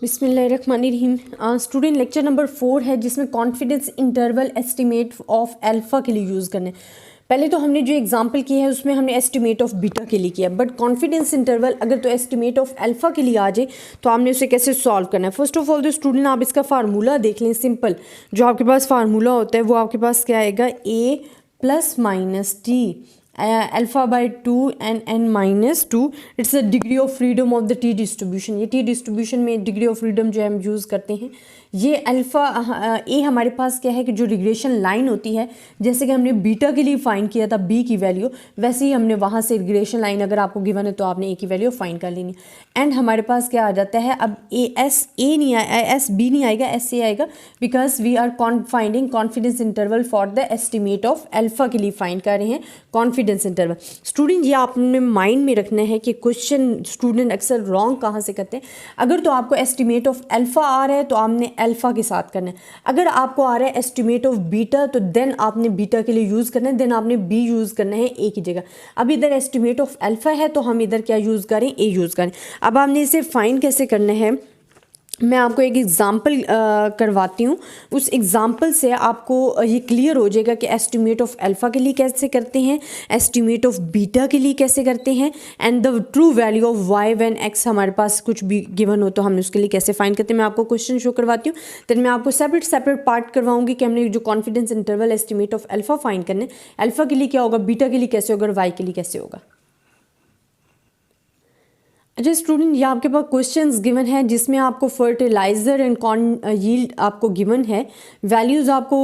बिस्मिल्लाहिर्रहमानिर्रहीम। Student lecture number 4 है जिसमें confidence interval estimate of alpha के लिए यूज़ करना है। पहले तो हमने जो एग्जांपल की है उसमें हमने एस्टिमेट ऑफ बीटा के लिए किया, बट कॉन्फिडेंस इंटरवल अगर तो एस्टिमेट ऑफ अल्फ़ा के लिए आ जाए तो हमने उसे कैसे सॉल्व करना है। फर्स्ट ऑफ ऑल तो स्टूडेंट आप इसका फार्मूला देख लें। सिंपल जो आपके पास फार्मूला होता है वो आपके पास क्या आएगा, a plus minus T alpha by 2 and n minus 2। It's the degree of freedom of the T distribution. ये टी डिस्ट्रीब्यूशन में डिग्री ऑफ फ्रीडम जो है हम यूज़ करते हैं। ये अल्फ़ा ए हमारे पास क्या है कि जो रिग्रेशन लाइन होती है, जैसे कि हमने बीटा के लिए फाइंड किया था बी की वैल्यू, वैसे ही हमने वहाँ से रिग्रेशन लाइन अगर आपको गिवन है तो आपने ए की वैल्यू फाइंड कर लेनी। एंड हमारे पास क्या आ जाता है, अब ए नहीं आया, एस बी नहीं आएगा, एस ए आएगा, because we are finding confidence interval for the estimate of alpha के लिए फाइंड कर रहे हैं कॉन्फिडेंस इंटरवल। स्टूडेंट ये आपने माइंड में रखना है कि क्वेश्चन स्टूडेंट अक्सर रॉन्ग कहाँ से करते हैं। अगर तो आपको एस्टिमेट ऑफ अल्फ़ा आ रहा है तो आपने अल्फ़ा के साथ करना है। अगर आपको आ रहा है एस्टिमेट ऑफ बीटा तो देन आपने बीटा के लिए यूज़ करना है, देन आपने बी यूज़ करना है ए की जगह। अब इधर एस्टिमेट ऑफ अल्फ़ा है तो हम इधर क्या यूज़ करें, ए यूज़ करें। अब आपने इसे फाइंड कैसे करना है, मैं आपको एक एग्ज़ाम्पल करवाती हूँ। उस एग्ज़ाम्पल से आपको ये क्लियर हो जाएगा कि एस्टिमेट ऑफ अल्फ़ा के लिए कैसे करते हैं, एस्टिमेट ऑफ बीटा के लिए कैसे करते हैं, and the true value of Y when X हमारे पास कुछ भी गिवन हो तो हम उसके लिए कैसे फाइंड करते हैं। मैं आपको क्वेश्चन शो करवाती हूँ, देन मैं आपको सेपरेट पार्ट करवाऊंगी कि हमने जो confidence interval estimate of alpha find करना है, अल्फ़ा के लिए क्या होगा, बीटा के लिए कैसे होगा और वाई के लिए कैसे होगा। अच्छा स्टूडेंट, ये आपके पास क्वेश्चंस गिवन है जिसमें आपको फर्टिलाइज़र एंड यील्ड आपको गिवन है, वैल्यूज़ आपको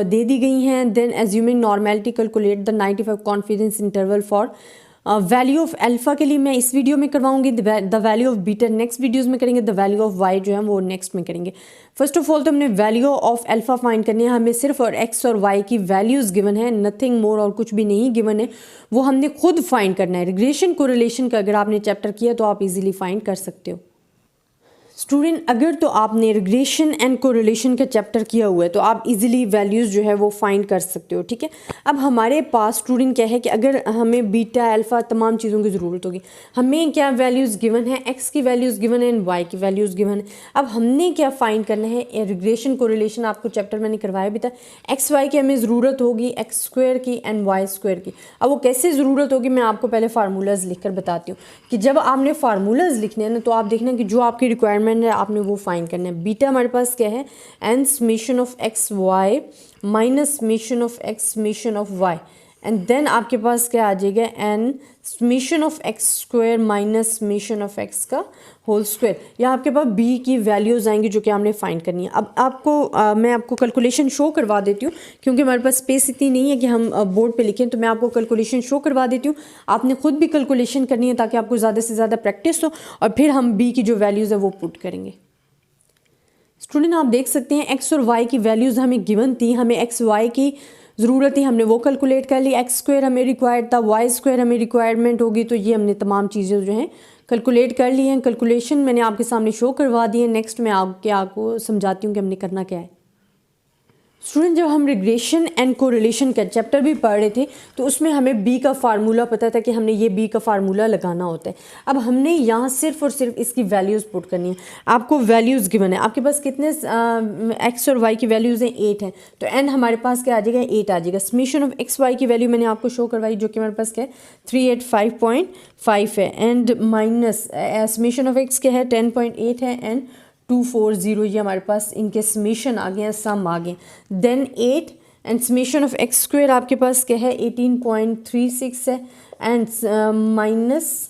दे दी गई हैं। Then assuming normality calculate the 95 confidence interval for value of alpha के लिए मैं इस वीडियो में करवाऊंगी, the value of beta next videos में करेंगे, द वैल्यू ऑफ वाई जो है वो नेक्स्ट में करेंगे। फर्स्ट ऑफ ऑल तो हमने वैल्यू ऑफ अल्फ़ा फाइंड करनी है। हमें सिर्फ और एक्स और वाई की वैल्यूज़ गिवन है, नथिंग मोर, और कुछ भी नहीं गिवन है, वो हमने खुद फाइंड करना है। रिग्रेशन कोरिलेशन का अगर आपने चैप्टर किया तो आप इजीली फाइंड कर सकते हो। स्टूडेंट अगर तो आपने रिग्रेशन एंड कोरिलेशन का चैप्टर किया हुआ है तो आप इजीली वैल्यूज़ जो है वो फाइंड कर सकते हो, ठीक है। अब हमारे पास स्टूडेंट क्या है कि अगर हमें बीटा अल्फ़ा तमाम चीज़ों की ज़रूरत होगी, हमें क्या वैल्यूज़ गिवन है, एक्स की वैल्यूज़ गिवन है एंड वाई की वैल्यूज़ गिवन है। अब हमने क्या फाइंड करना है, रिग्रेशन कोरिलेशन आपको चैप्टर मैंने करवाया भी था। एक्स वाई की हमें ज़रूरत होगी, एक्स स्क्वायर की एंड वाई स्क्वायर की। अब वो कैसे ज़रूरत होगी मैं आपको पहले फार्मूलाज़ लिख कर बताती हूँ कि जब आपने फार्मूलाज़ लिखने हैं ना तो आप देखना कि जो आपकी रिक्वायरमेंट है आपने वो फाइंड करना है। बीटा हमारे पास क्या है, n summation of x Y minus summation of X summation of Y, and then आपके पास क्या आ जाएगा, n summation of x square minus summation of X का होल स्क्वायर। यहाँ आपके पास बी की वैल्यूज़ आएंगी जो कि हमने फाइंड करनी है। अब आपको मैं आपको कैलकुलेशन शो करवा देती हूँ क्योंकि हमारे पास स्पेस इतनी नहीं है कि हम बोर्ड पे लिखें, तो मैं आपको कैलकुलेशन शो करवा देती हूँ। आपने खुद भी कैलकुलेशन करनी है ताकि आपको ज़्यादा से ज़्यादा प्रैक्टिस हो, और फिर हम बी की जो वैल्यूज़ है वो पुट करेंगे। स्टूडेंट आप देख सकते हैं एक्स और वाई की वैल्यूज़ हमें गिवन थी, हमें एक्स वाई की ज़रूरत थी, हमने वो कैलकुलेट कर ली। एक्स स्क्वायर हमें रिक्वायर्ड था, वाई स्क्वायर हमें रिक्वायरमेंट होगी, तो ये हमने तमाम चीज़ें जो हैं कैलकुलेट कर ली हैं। कैलकुलेशन मैंने आपके सामने शो करवा दी है। नेक्स्ट मैं आपको समझाती हूँ कि हमने करना क्या है। स्टूडेंट जब हम रिग्रेशन एंड कोरिलेशन का चैप्टर भी पढ़ रहे थे तो उसमें हमें बी का फार्मूला पता था कि हमने ये बी का फार्मूला लगाना होता है। अब हमने यहाँ सिर्फ और सिर्फ इसकी वैल्यूज़ पुट करनी है। आपको वैल्यूज़ गिवन है, आपके पास कितने एक्स और वाई की वैल्यूज़ हैं, 8 हैं, तो एन हमारे पास क्या आ जाएगा, 8 आ जाएगा। समेशन ऑफ एक्स वाई की वैल्यू मैंने आपको शो करवाई जो कि हमारे पास क्या है 385.5 है, and minus summation of x क्या है 10.8 है, एंड 240 ये हमारे पास इनके समेशन आ गए हैं, सम आ गए। Then 8 and summation of x square आपके पास क्या है 18.36 है, एंड माइनस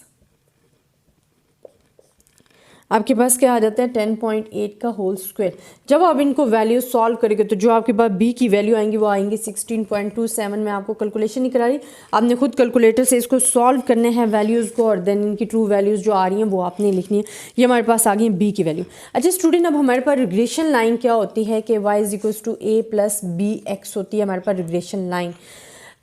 आपके पास क्या आ जाता है 10.8 का होल स्क्वायर। जब आप इनको वैल्यू सॉल्व करेंगे तो जो आपके पास बी की वैल्यू आएंगी वो आएंगी 16.27। मैं आपको कैलकुलेशन नहीं करा रही, आपने खुद कैलकुलेटर से इसको सॉल्व करने हैं वैल्यूज़ को, और देन इनकी ट्रू वैल्यूज़ जो आ रही हैं वो आपने लिखनी है। ये हमारे पास आ गई है बी की वैल्यू। अच्छा स्टूडेंट अब हमारे पास रिग्रेशन लाइन क्या होती है कि y = a + b x होती है हमारे पास रिग्रेशन लाइन।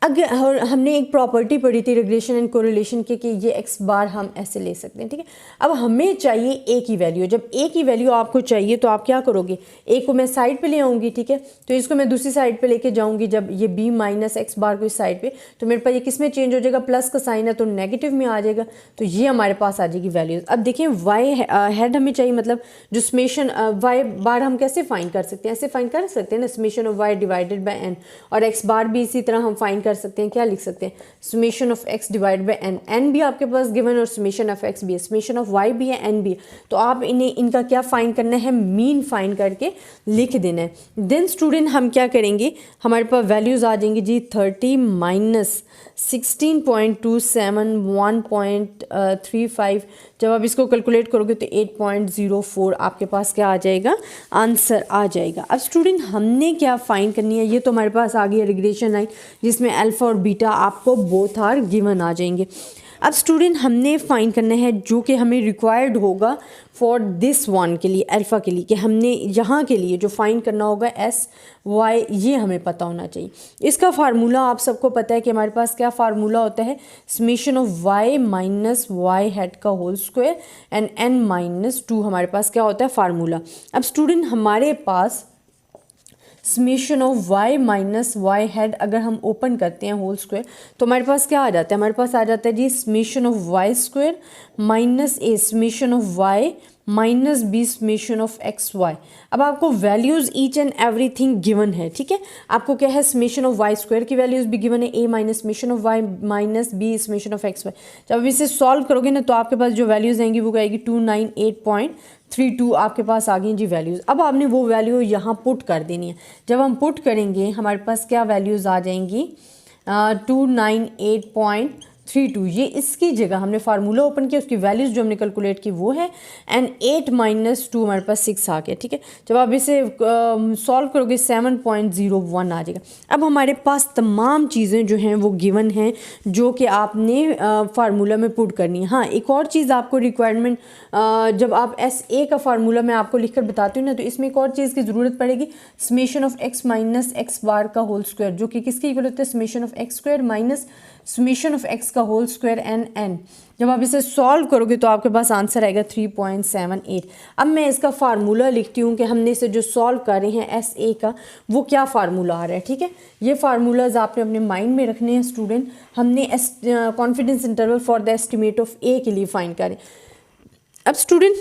अगर हमने एक प्रॉपर्टी पढ़ी थी रिग्रेशन एंड कोरिलेशन के कि ये x बार हम ऐसे ले सकते हैं, ठीक है। अब हमें चाहिए a की वैल्यू। जब a की वैल्यू आपको चाहिए तो आप क्या करोगे, a को मैं साइड पे ले आऊँगी, ठीक है। तो इसको मैं दूसरी साइड पे लेके जाऊँगी। जब ये b माइनस एक्स बार को इस साइड पे, तो मेरे पास ये किस में चेंज हो जाएगा, प्लस का साइन है तो नेगेटिव में आ जाएगा। तो ये हमारे पास आ जाएगी वैल्यूज़। अब देखिए y हेड हमें चाहिए, मतलब जो समेशन y बार हम कैसे फाइंड कर सकते हैं, ऐसे फाइंड कर सकते हैं ना, summation of y divided by n। और x बार भी इसी तरह हम फाइंड कर सकते हैं, क्या लिख सकते हैं, summation of x divide by n। n भी आपके पास गिवन और समेशन ऑफ x भी है, समेशन ऑफ y भी है, n भी है। तो आप इनका क्या फाइंड करना है, मीन फाइंड करके लिख देना है। देन स्टूडेंट हम क्या करेंगे, हमारे पास वैल्यूज़ आ जाएंगी जी 30 माइनस 16.27 1.35। जब आप इसको कैलकुलेट करोगे तो 8.04 आपके पास क्या आ जाएगा, आंसर आ जाएगा। अब स्टूडेंट हमने क्या फाइंड करनी है, ये तो हमारे पास आ गई रिग्रेशन लाइन जिसमें अल्फ़ा और बीटा आपको बोथ आर गिवन आ जाएंगे। अब स्टूडेंट हमने फाइंड करना है जो कि हमें रिक्वायर्ड होगा फॉर दिस वन के लिए, अल्फ़ा के लिए, कि हमने यहाँ के लिए जो फाइंड करना होगा एस वाई, ये हमें पता होना चाहिए। इसका फार्मूला आप सबको पता है कि हमारे पास क्या फार्मूला होता है, summation of y minus y head का whole square and n minus 2 हमारे पास क्या होता है फार्मूला। अब स्टूडेंट हमारे पास summation of y minus y head अगर हम ओपन करते हैं होल स्क्वायर तो हमारे पास क्या आ जाता है, हमारे पास आ जाता है जी summation of y square minus a summation of y minus b summation of x y. अब आपको values each and everything given है, ठीक है। आपको क्या है, समेशन ऑफ वाई स्क्वायर की वैल्यूज़ भी गिवन है, a minus summation of y minus b summation of x y. जब आप इसे सॉल्व करोगे ना तो आपके पास जो वैल्यूज़ आएंगी वो आएगी 298.32 आपके पास आ गई जी वैल्यूज़। अब आपने वो वैल्यू यहाँ पुट कर देनी है। जब हम पुट करेंगे हमारे पास क्या वैल्यूज़ आ जाएंगी 298.32। ये इसकी जगह हमने फार्मूला ओपन किया, उसकी वैल्यूज़ जो हमने कैलकुलेट की वो है, एंड 8 माइनस 2 हमारे पास 6 आ गया, ठीक है। जब आप इसे सॉल्व करोगे 7.01 आ जाएगा। अब हमारे पास तमाम चीज़ें जो हैं वो गिवन हैं जो कि आपने फार्मूला में पुट करनी है। हाँ, एक और चीज़ आपको रिक्वायरमेंट, जब आप SA का फार्मूला मैं आपको लिख कर बताती हूँ ना, तो इसमें एक और चीज़ की ज़रूरत पड़ेगी, summation of x minus x bar का होल स्क्वायर, जो कि किसकी इक्वल होता है, summation of x square minus summation of x का होल स्क्वायर एंड n। जब आप इसे सॉल्व करोगे तो आपके पास आंसर आएगा 3.78। अब मैं इसका फार्मूला लिखती हूँ कि हमने इसे जो सॉल्व कर रहे हैं SA का वो क्या फार्मूला आ रहा है, ठीक है। ये फार्मूलाज आपने अपने माइंड में रखने हैं स्टूडेंट। हमने confidence interval for the estimate of A के लिए फाइंड करें। अब स्टूडेंट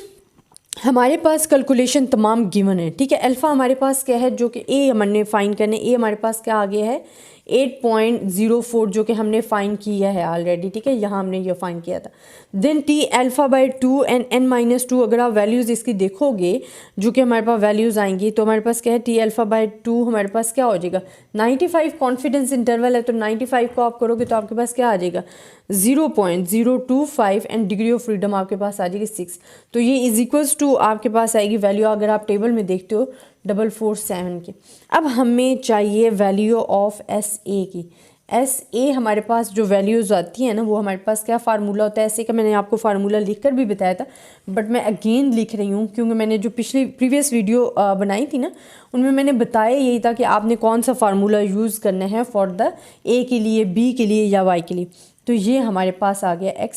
हमारे पास कैलकुलेशन तमाम गिवन है, ठीक है। अल्फ़ा हमारे पास क्या है जो कि A हमने फाइंड करने, A हमारे पास क्या आ गया है 8.04 जो कि हमने फाइंड किया है ऑलरेडी, ठीक है। यहाँ हमने ये फाइंड किया था। Then t alpha by 2 and n minus 2, अगर आप वैल्यूज़ इसकी देखोगे जो कि हमारे पास वैल्यूज़ आएंगी तो हमारे पास क्या है t अल्फ़ा बाई 2 हमारे पास क्या हो जाएगा 95 कॉन्फिडेंस इंटरवल है, तो 95 को आप करोगे तो आपके पास क्या आ जाएगा 0.025 एंड डिग्री ऑफ फ्रीडम आपके पास आ जाएगी 6। तो ये इज इक्वल्स टू आपके पास आएगी वैल्यू, अगर आप टेबल में देखते हो 447 की। अब हमें चाहिए वैल्यू ऑफ SA की। SA हमारे पास जो वैल्यूज़ आती हैं ना वो हमारे पास क्या फार्मूला होता है SA का, मैंने आपको फार्मूला लिखकर भी बताया था बट मैं अगेन लिख रही हूँ क्योंकि मैंने जो प्रीवियस वीडियो बनाई थी ना उनमें मैंने बताया यही था कि आपने कौन सा फार्मूला यूज़ करना है फॉर द A के लिए, B के लिए या Y के लिए। तो ये हमारे पास आ गया x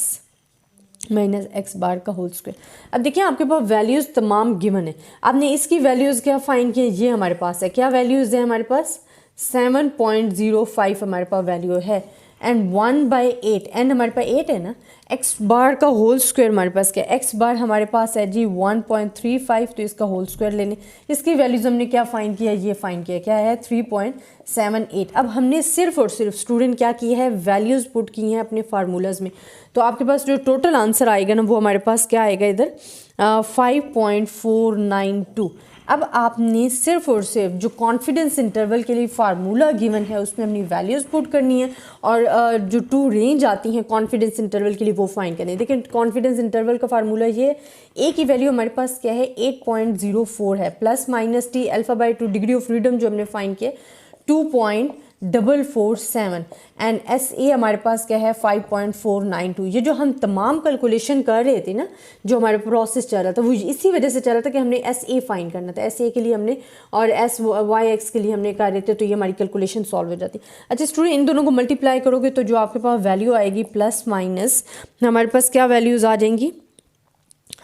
माइनस एक्स बार का होल स्क्वायर। अब देखिए आपके पास वैल्यूज़ तमाम गिवन है, आपने इसकी वैल्यूज़ क्या फाइंड किए, ये हमारे पास है, क्या वैल्यूज़ है हमारे पास 7.05 हमारे पास वैल्यू है एंड 1/8 एंड हमारे पास 8 है ना, एक्स बार का होल स्क्वायर हमारे पास क्या है, एक्स बार हमारे पास है जी 1.35, तो इसका होल स्क्वायर लेने, इसकी वैल्यूज़ हमने क्या फाइंड किया, ये फाइंड किया क्या है 3.78। अब हमने सिर्फ और सिर्फ स्टूडेंट क्या किया है, वैल्यूज़ पुट की हैं अपने फार्मूलाज में। तो आपके पास जो टोटल आंसर आएगा ना वो हमारे पास क्या आएगा इधर 5.492। अब आपने सिर्फ और सिर्फ जो कॉन्फिडेंस इंटरवल के लिए फार्मूला गिवन है उसमें अपनी वैल्यूज़ पुट करनी है और जो 2 रेंज आती हैं कॉन्फिडेंस इंटरवल के लिए वो फाइंड करनी है। देखिए कॉन्फिडेंस इंटरवल का फार्मूला ये, A की वैल्यू हमारे पास क्या है 8.04 है, plus minus t alpha by 2 degree of freedom जो हमने फाइंड किया 447 एंड SA हमारे पास क्या है 5.492। ये जो हम तमाम कैलकुलेशन कर रहे थे ना, जो हमारे प्रोसेस चल रहा था, वो इसी वजह से चल रहा था कि हमने SA फाइंड करना था। SA के लिए हमने और SYX के लिए हमने कर रहे थे, तो ये हमारी कैलकुलेशन सॉल्व हो जाती। अच्छा स्टूडेंट, इन दोनों को मल्टीप्लाई करोगे तो जो आपके पास वैल्यू आएगी प्लस माइनस हमारे पास क्या वैल्यूज़ आ जाएंगी,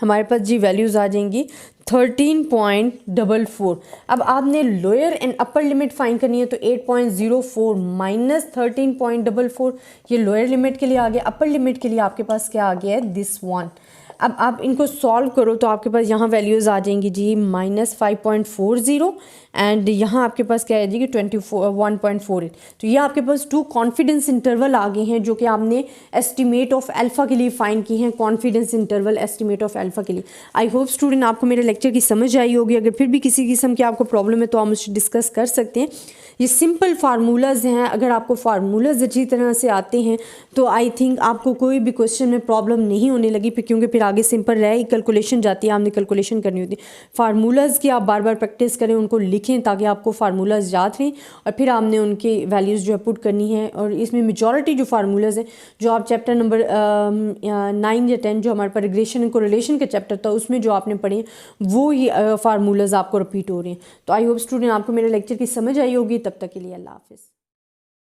हमारे पास जी वैल्यूज़ आ जाएंगी 13.44। अब आपने lower and upper limit find करनी है, तो 8.04 माइनस 13.44 ये लोअर लिमिट के लिए आ गया। अपर लिमिट के लिए आपके पास क्या आ गया है, दिस वन। अब आप इनको सॉल्व करो तो आपके पास यहाँ वैल्यूज़ आ जाएंगी जी -5.40 एंड यहाँ आपके पास क्या आ जाएगी 1.48। तो ये आपके पास 2 कॉन्फिडेंस इंटरवल आ गए हैं जो कि आपने एस्टिमेट ऑफ अल्फ़ा के लिए फाइंड की हैं, confidence interval estimate of alpha के लिए। आई होप स्टूडेंट आपको मेरे लेक्चर की समझ आई होगी। अगर फिर भी किसी किस्म की आपको प्रॉब्लम है तो आप मुझसे डिस्कस कर सकते हैं। ये सिंपल फार्मूलाज हैं, अगर आपको फार्मूलाज अच्छी तरह से आते हैं तो आई थिंक आपको कोई भी क्वेश्चन में प्रॉब्लम नहीं होने लगी, क्योंकि फिर आगे सिंपल रहे ही कैलकुलेशन जाती है, आपने कैलकुलेशन करनी होती है। फार्मूलाज की आप बार बार प्रैक्टिस करें, उनको लिखें ताकि आपको फार्मूलाज याद रहें और फिर आपने उनके वैल्यूज़ जो है पुट करनी है। और इसमें मेजॉरिटी जो फार्मूलाज हैं जो आप चैप्टर नंबर 9 या 10 जो हमारे पास रिग्रेशन एंड कोरिलेशन का चैप्टर था उसमें जो आपने पढ़े वो ही फार्मूलाज आपको रिपीट हो रहे हैं। तो आई होप स्टूडेंट आपको मेरे लेक्चर की समझ आई होगी। तब तक के लिए अल्लाह हाफिज़।